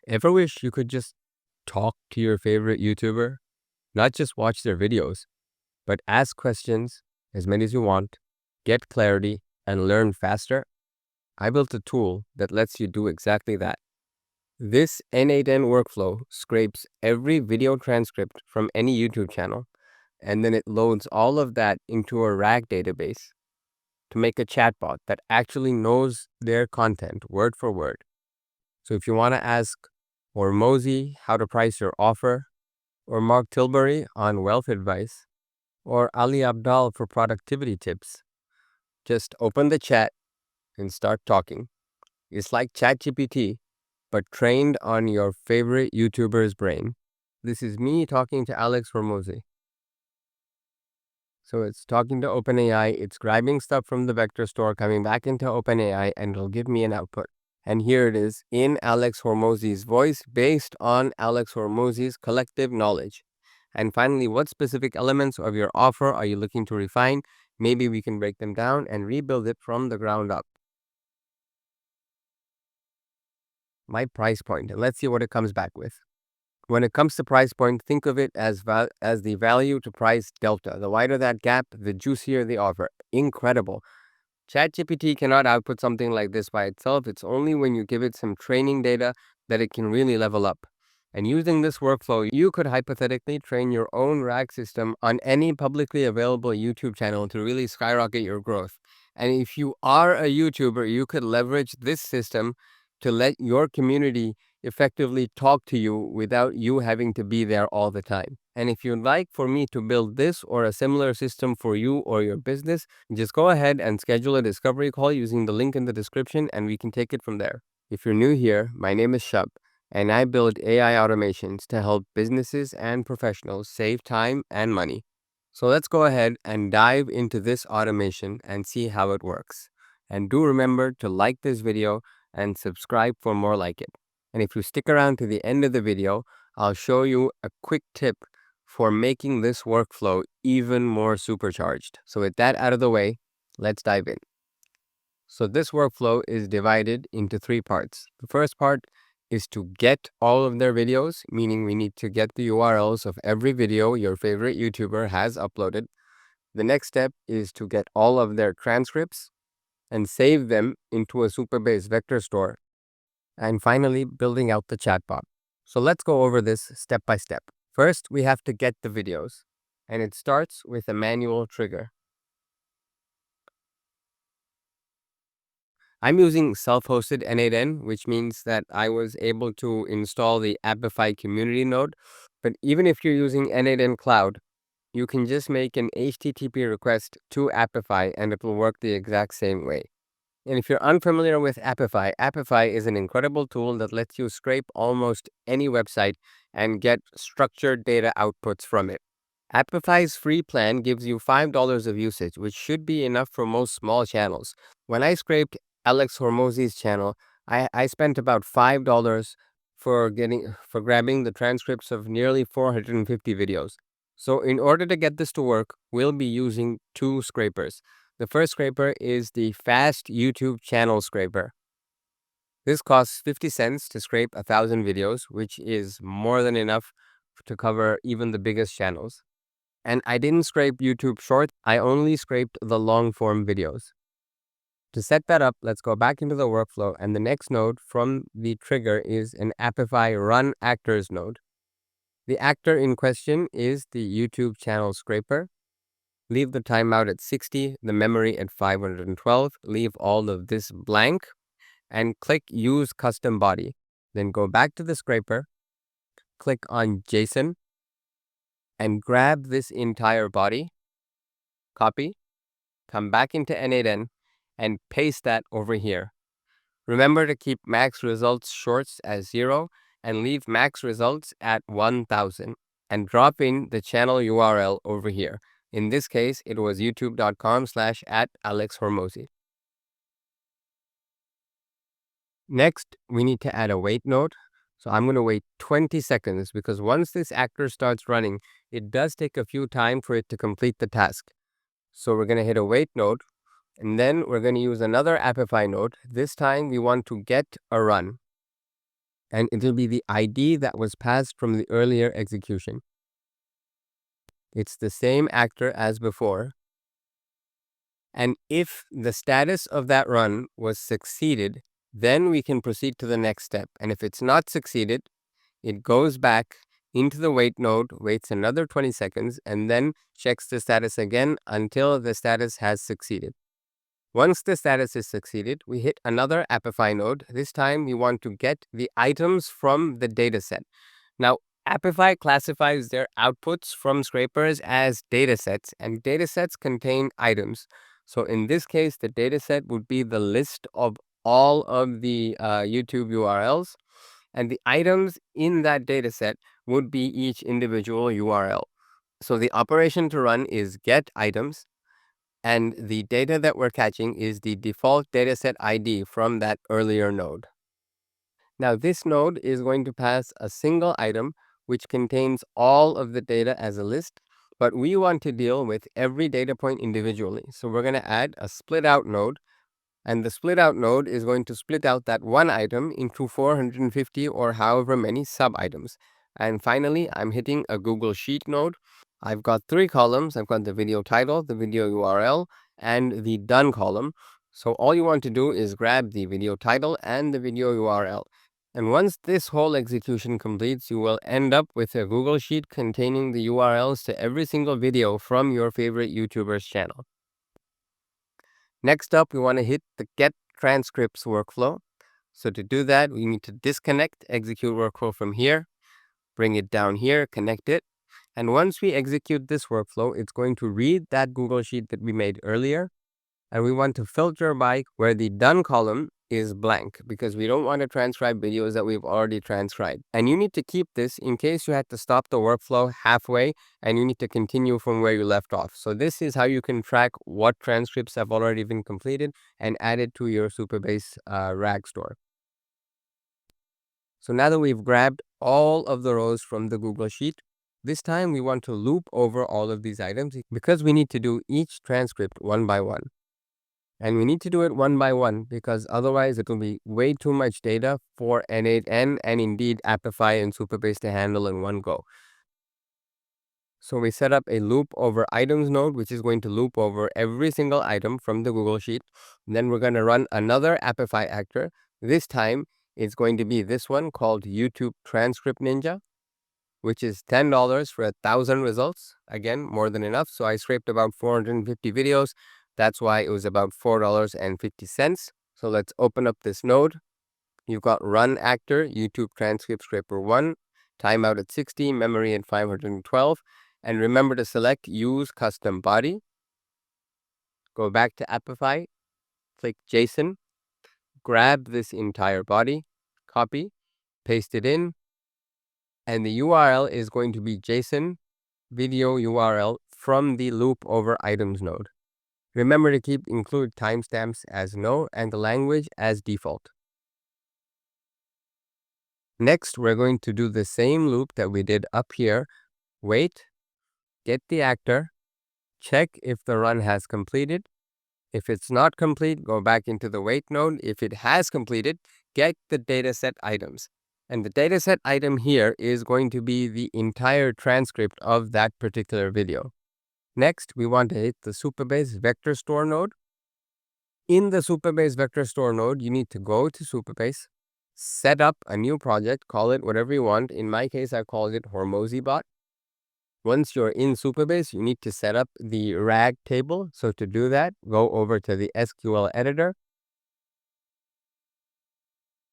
Ever wish you could just talk to your favorite YouTuber? Not just watch their videos, but ask questions, as many as you want, get clarity, and learn faster? I built a tool that lets you do exactly that. This n8n workflow scrapes every video transcript from any YouTube channel, and then it loads all of that into a RAG database to make a chatbot that actually knows their content word for word. So if you want to ask Hormozi how to price your offer, or Mark Tilbury on wealth advice, or Ali Abdal for productivity tips, just open the chat and start talking. It's like ChatGPT, but trained on your favorite YouTuber's brain. This is me talking to Alex Hormozi. So it's talking to OpenAI, it's grabbing stuff from the vector store, coming back into OpenAI, and it'll give me an output. And here it is in Alex Hormozi's voice, based on Alex Hormozi's collective knowledge. And finally, what specific elements of your offer are you looking to refine? Maybe we can break them down and rebuild it from the ground up. My price point, and let's see what it comes back with. When it comes to price point, think of it as the value to price delta. The wider that gap, the juicier the offer. Incredible. ChatGPT cannot output something like this by itself. It's only when you give it some training data that it can really level up. And using this workflow, you could hypothetically train your own RAG system on any publicly available YouTube channel to really skyrocket your growth. And if you are a YouTuber, you could leverage this system to let your community effectively talk to you without you having to be there all the time. And if you'd like for me to build this or a similar system for you or your business, just go ahead and schedule a discovery call using the link in the description, and we can take it from there. If you're new here, my name is Shab, and I build AI automations to help businesses and professionals save time and money. So let's go ahead and dive into this automation and see how it works. And do remember to like this video and subscribe for more like it. And if you stick around to the end of the video, I'll show you a quick tip for making this workflow even more supercharged. So with that out of the way, let's dive in. So this workflow is divided into 3 parts. The first part is to get all of their videos, meaning we need to get the URLs of every video your favorite YouTuber has uploaded. The next step is to get all of their transcripts and save them into a Supabase vector store. And finally, building out the chatbot. So let's go over this step by step. First, we have to get the videos, and it starts with a manual trigger. I'm using self-hosted n8n, which means that I was able to install the Apify community node. But even if you're using n8n Cloud, you can just make an HTTP request to Apify and it will work the exact same way. And if you're unfamiliar with Apify, Apify is an incredible tool that lets you scrape almost any website and get structured data outputs from it. Apify's free plan gives you $5 of usage, which should be enough for most small channels. When I scraped Alex Hormozi's channel, I spent about $5 for grabbing the transcripts of nearly 450 videos. So in order to get this to work, we'll be using 2 scrapers. The first scraper is the Fast YouTube Channel Scraper. This costs 50 cents to scrape 1,000 videos, which is more than enough to cover even the biggest channels. And I didn't scrape YouTube Shorts, I only scraped the long form videos. To set that up, let's go back into the workflow, and the next node from the trigger is an Apify Run Actors node. The actor in question is the YouTube channel scraper. Leave the timeout at 60, the memory at 512, leave all of this blank, and click Use Custom Body. Then go back to the scraper, click on JSON, and grab this entire body, copy, come back into n8n, and paste that over here. Remember to keep max results shorts as 0 and leave max results at 1000, and drop in the channel URL over here. In this case, it was youtube.com/@AlexHormozi. Next, we need to add a wait node. So I'm going to wait 20 seconds because once this actor starts running, it does take a few time for it to complete the task. So we're going to hit a wait node, and then we're going to use another Apify node. This time we want to get a run. and it will be the ID that was passed from the earlier execution. It's the same actor as before. And if the status of that run was succeeded, then we can proceed to the next step. And if it's not succeeded, it goes back into the wait node, waits another 20 seconds, and then checks the status again until the status has succeeded. Once the status is succeeded, we hit another Apify node. This time we want to get the items from the dataset. Now, Apify classifies their outputs from scrapers as datasets, and datasets contain items. So in this case, the dataset would be the list of all of the YouTube URLs, and the items in that dataset would be each individual URL. So the operation to run is get items, and the data that we're catching is the default dataset ID from that earlier node. Now, this node is going to pass a single item which contains all of the data as a list, but we want to deal with every data point individually. So we're going to add a split out node, and the split out node is going to split out that one item into 450 or however many sub items. And finally, I'm hitting a Google Sheet node. I've got three columns. I've got the video title, the video URL, and the done column. So all you want to do is grab the video title and the video URL. And once this whole execution completes, you will end up with a Google Sheet containing the URLs to every single video from your favorite YouTuber's channel. Next up, we want to hit the get transcripts workflow. So to do that, we need to disconnect execute workflow from here, bring it down here, connect it. And once we execute this workflow, it's going to read that Google Sheet that we made earlier. And we want to filter by where the done column is blank because we don't want to transcribe videos that we've already transcribed. And you need to keep this in case you had to stop the workflow halfway and you need to continue from where you left off. So this is how you can track what transcripts have already been completed and added to your Supabase RAG store. So now that we've grabbed all of the rows from the Google Sheet, this time we want to loop over all of these items because we need to do each transcript one by one. And we need to do it one by one because otherwise it will be way too much data for n8n and indeed Apify and Supabase to handle in one go. So we set up a loop over items node, which is going to loop over every single item from the Google Sheet. And then we're going to run another Apify actor. This time it's going to be this one called YouTube Transcript Ninja, which is $10 for 1,000 results. Again, more than enough. So I scraped about 450 videos. That's why it was about $4.50. So let's open up this node. You've got run actor, YouTube transcript scraper 1, timeout at 60, memory at 512. And remember to select use custom body. Go back to Apify, click JSON, grab this entire body, copy, paste it in, and the URL is going to be JSON video URL from the loop over items node. Remember to keep include timestamps as no and the language as default. Next, we're going to do the same loop that we did up here. Wait, get the actor, check if the run has completed. If it's not complete, go back into the wait node. If it has completed, get the dataset items. And the dataset item here is going to be the entire transcript of that particular video. Next, we want to hit the Supabase vector store node. In the Supabase vector store node, you need to go to Supabase, set up a new project, call it whatever you want. In my case, I called it Hormozi bot. Once you're in Supabase, you need to set up the RAG table. So to do that, go over to the SQL editor,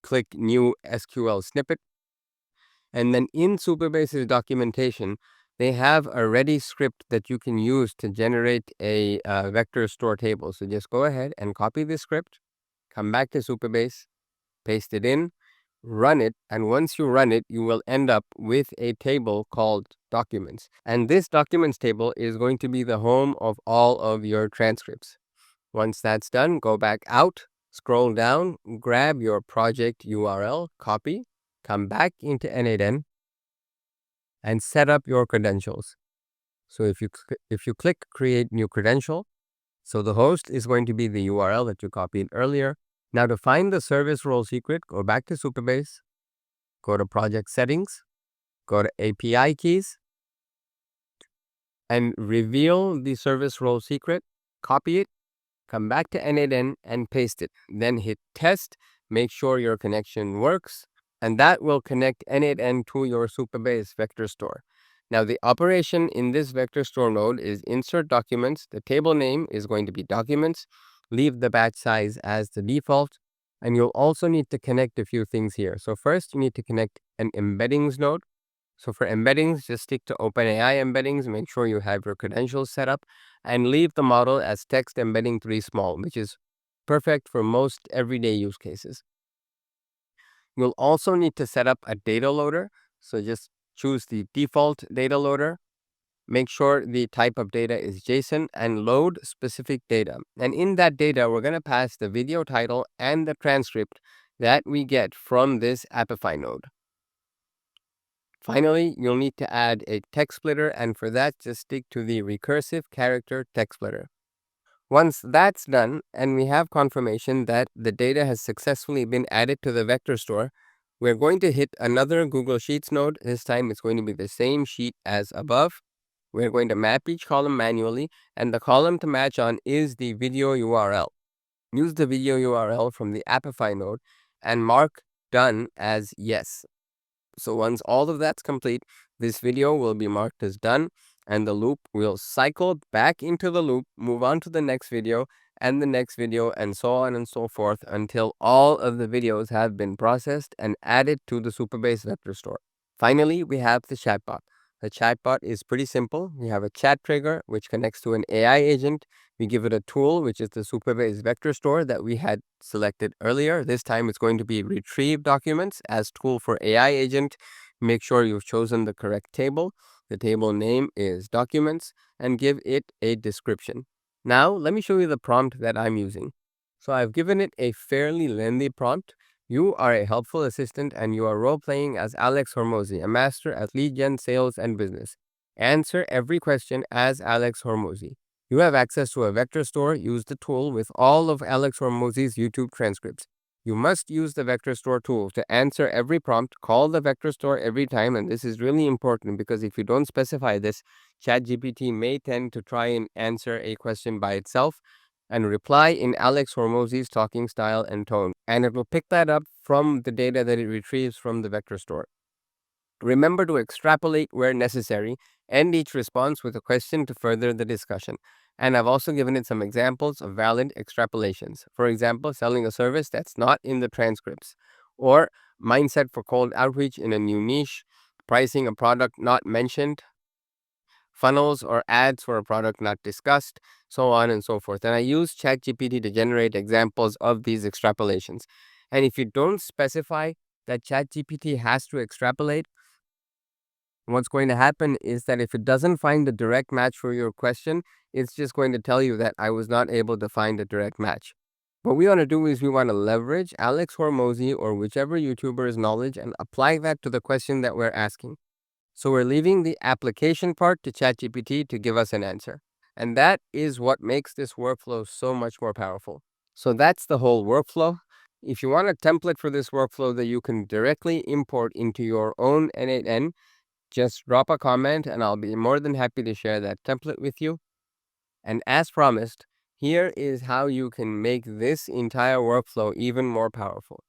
click new SQL snippet, and then in Supabase's documentation, they have a ready script that you can use to generate a vector store table. So just go ahead and copy this script, come back to Supabase, paste it in, run it, and once you run it, you will end up with a table called documents. And this documents table is going to be the home of all of your transcripts. Once that's done, go back out, scroll down, grab your project URL, copy, come back into n8n, and set up your credentials. So if you click create new credential, so the host is going to be the URL that you copied earlier. Now to find the service role secret, go back to Supabase, go to project settings, go to API keys, and reveal the service role secret, copy it, come back to n8n and paste it. Then hit test, make sure your connection works, and that will connect n8n to your Supabase vector store. Now, the operation in this vector store node is insert documents. The table name is going to be documents. Leave the batch size as the default. And you'll also need to connect a few things here. So first, you need to connect an embeddings node. So for embeddings, just stick to OpenAI embeddings. Make sure you have your credentials set up and leave the model as text embedding 3 small, which is perfect for most everyday use cases. You'll also need to set up a data loader. So just choose the default data loader. Make sure the type of data is JSON and load specific data. And in that data, we're going to pass the video title and the transcript that we get from this Apify node. Finally, you'll need to add a text splitter, and for that, just stick to the recursive character text splitter. Once that's done, and we have confirmation that the data has successfully been added to the vector store, we're going to hit another Google Sheets node. This time, it's going to be the same sheet as above. We're going to map each column manually, and the column to match on is the video URL. Use the video URL from the Apify node and mark done as yes. So once all of that's complete, this video will be marked as done, and the loop will cycle back into the loop, move on to the next video, and the next video, and so on and so forth until all of the videos have been processed and added to the Supabase vector store. Finally, we have the chatbot. The chatbot is pretty simple. We have a chat trigger, which connects to an AI agent. We give it a tool, which is the Supabase vector store that we had selected earlier. This time it's going to be retrieve documents as tool for AI agent. Make sure you've chosen the correct table. The table name is documents, and give it a description. Now, let me show you the prompt that I'm using. So I've given it a fairly lengthy prompt. You are a helpful assistant and you are role-playing as Alex Hormozi, a master at lead gen, sales, and business. Answer every question as Alex Hormozi. You have access to a vector store. Use the tool with all of Alex Hormozi's YouTube transcripts. You must use the vector store tool to answer every prompt. Call the vector store every time, and this is really important because if you don't specify this, ChatGPT may tend to try and answer a question by itself and reply in Alex Hormozi's talking style and tone, and it will pick that up from the data that it retrieves from the vector store. Remember to extrapolate where necessary, end each response with a question to further the discussion. And I've also given it some examples of valid extrapolations. For example, selling a service that's not in the transcripts, or mindset for cold outreach in a new niche, pricing a product not mentioned, funnels or ads for a product not discussed, so on and so forth. And I use ChatGPT to generate examples of these extrapolations. And if you don't specify that ChatGPT has to extrapolate, what's going to happen is that if it doesn't find a direct match for your question, it's just going to tell you that I was not able to find a direct match. What we want to do is we want to leverage Alex Hormozi or whichever YouTuber's knowledge and apply that to the question that we're asking. So we're leaving the application part to ChatGPT to give us an answer. And that is what makes this workflow so much more powerful. So that's the whole workflow. If you want a template for this workflow that you can directly import into your own n8n, just drop a comment and I'll be more than happy to share that template with you. And as promised, here is how you can make this entire workflow even more powerful.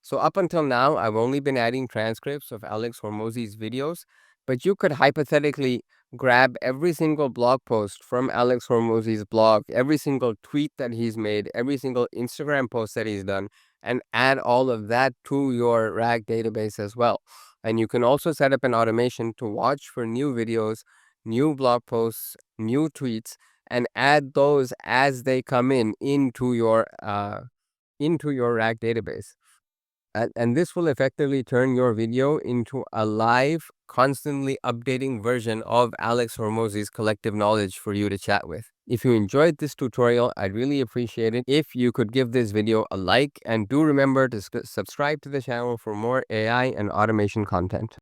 So up until now, I've only been adding transcripts of Alex Hormozi's videos, but you could hypothetically grab every single blog post from Alex Hormozi's blog, every single tweet that he's made, every single Instagram post that he's done, and add all of that to your RAG database as well. And you can also set up an automation to watch for new videos, new blog posts, new tweets, and add those as they come in into your RAG database. And this will effectively turn your video into a live, constantly updating version of Alex Hormozi's collective knowledge for you to chat with. If you enjoyed this tutorial, I'd really appreciate it if you could give this video a like, and do remember to subscribe to the channel for more AI and automation content.